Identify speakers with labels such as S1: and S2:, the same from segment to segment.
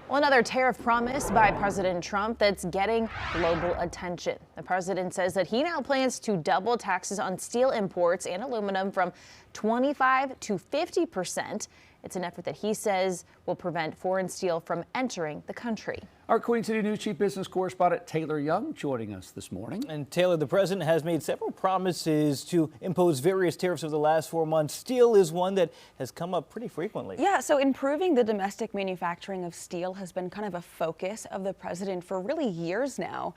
S1: Well, another tariff promise by President Trump that's getting global attention. The president says that he now plans to double taxes on steel imports and aluminum from 25 to 50%. It's an effort that he says will prevent foreign steel from entering the country.
S2: Our Queen City News Chief Business Correspondent Taylor Young joining us this morning.
S3: And Taylor, the president has made several promises to impose various tariffs over the last 4 months. Steel is one that has come up pretty frequently.
S4: Yeah, so improving the domestic manufacturing of steel has been kind of a focus of the president for really years now.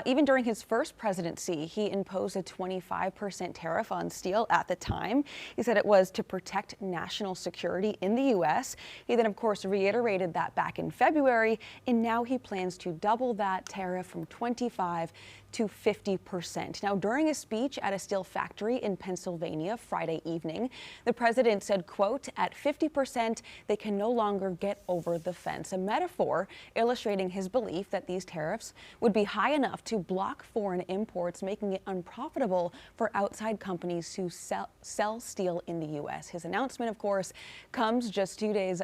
S4: Even during his first presidency, he imposed a 25% tariff on steel at the time. He said it was to protect national security in the U.S. He then, of course, reiterated that back in February, and now he plans to double that tariff from 25 to 50%. Now, during a speech at a steel factory in Pennsylvania Friday evening, the president said, quote, "At 50%, they can no longer get over the fence," a metaphor illustrating his belief that these tariffs would be high enough to block foreign imports, making it unprofitable for outside companies to sell steel in the U.S. His announcement, of course, comes just 2 days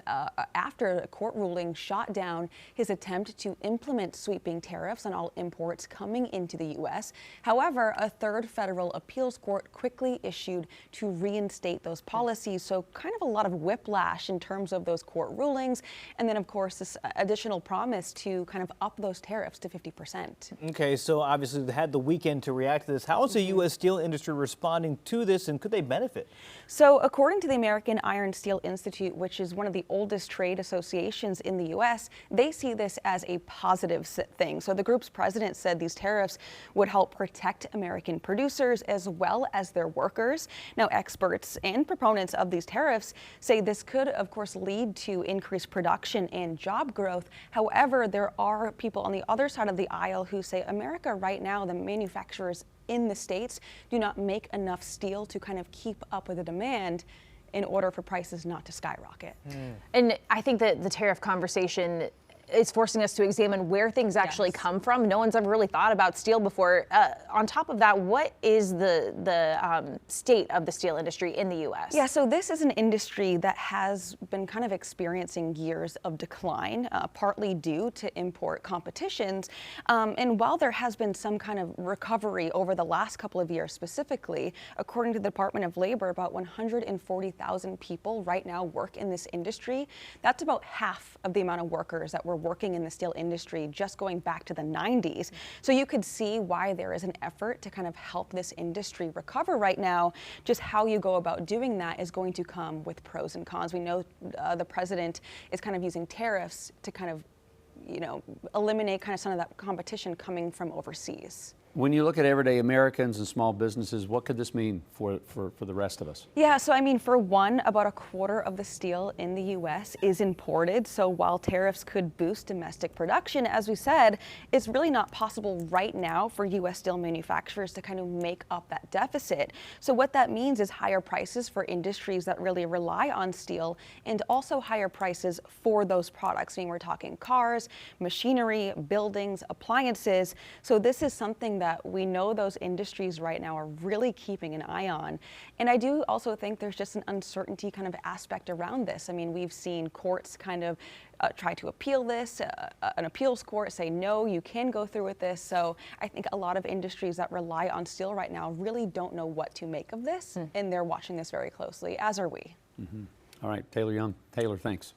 S4: after a court ruling shot down his attempt to implement sweeping tariffs on all imports coming into the U.S. However, a third federal appeals court quickly issued to reinstate those policies. So kind of a lot of whiplash in terms of those court rulings. And then, of course, this additional promise to kind of up those tariffs to 50%.
S3: Okay, so obviously they had the weekend to react to this. How is the U.S. steel industry responding to this, and could they benefit?
S4: So according to the American Iron Steel Institute, which is one of the oldest trade associations in the U.S., they see this as a positive thing. So the group's president said these tariffs would help protect American producers as well as their workers. Now, experts and proponents of these tariffs say this could, of course, lead to increased production and job growth. However, there are people on the other side of the aisle who say America right now, the manufacturers in the States, do not make enough steel to kind of keep up with the demand in order for prices not to skyrocket.
S1: And I think that the tariff conversation is forcing us to examine where things actually come from. No one's ever really thought about steel before. On top of that, what is the state of the steel industry in the U.S.?
S4: Yeah, so this is an industry that has been kind of experiencing years of decline, partly due to import competitions. And while there has been some kind of recovery over the last couple of years specifically, according to the Department of Labor, about 140,000 people right now work in this industry. That's about half of the amount of workers that were working in the steel industry just going back to the 90s. So you could see why there is an effort to kind of help this industry recover right now. Just how you go about doing that is going to come with pros and cons. We know the president is kind of using tariffs to kind of, eliminate kind of some of that competition coming from overseas.
S2: When you look at everyday Americans and small businesses, what could this mean for the rest of us?
S4: Yeah, so I mean, for one, about a quarter of the steel in the U.S. is imported. So while tariffs could boost domestic production, as we said, it's really not possible right now for U.S. steel manufacturers to kind of make up that deficit. So what that means is higher prices for industries that really rely on steel, and also higher prices for those products. I mean, we're talking cars, machinery, buildings, appliances. So this is something that we know those industries right now are really keeping an eye on. And I do also think there's just an uncertainty kind of aspect around this. I mean, we've seen courts kind of try to appeal this, an appeals court say, no, you can go through with this. So I think a lot of industries that rely on steel right now really don't know what to make of this, and they're watching this very closely, as are we.
S2: All right, Taylor Young. Taylor, thanks.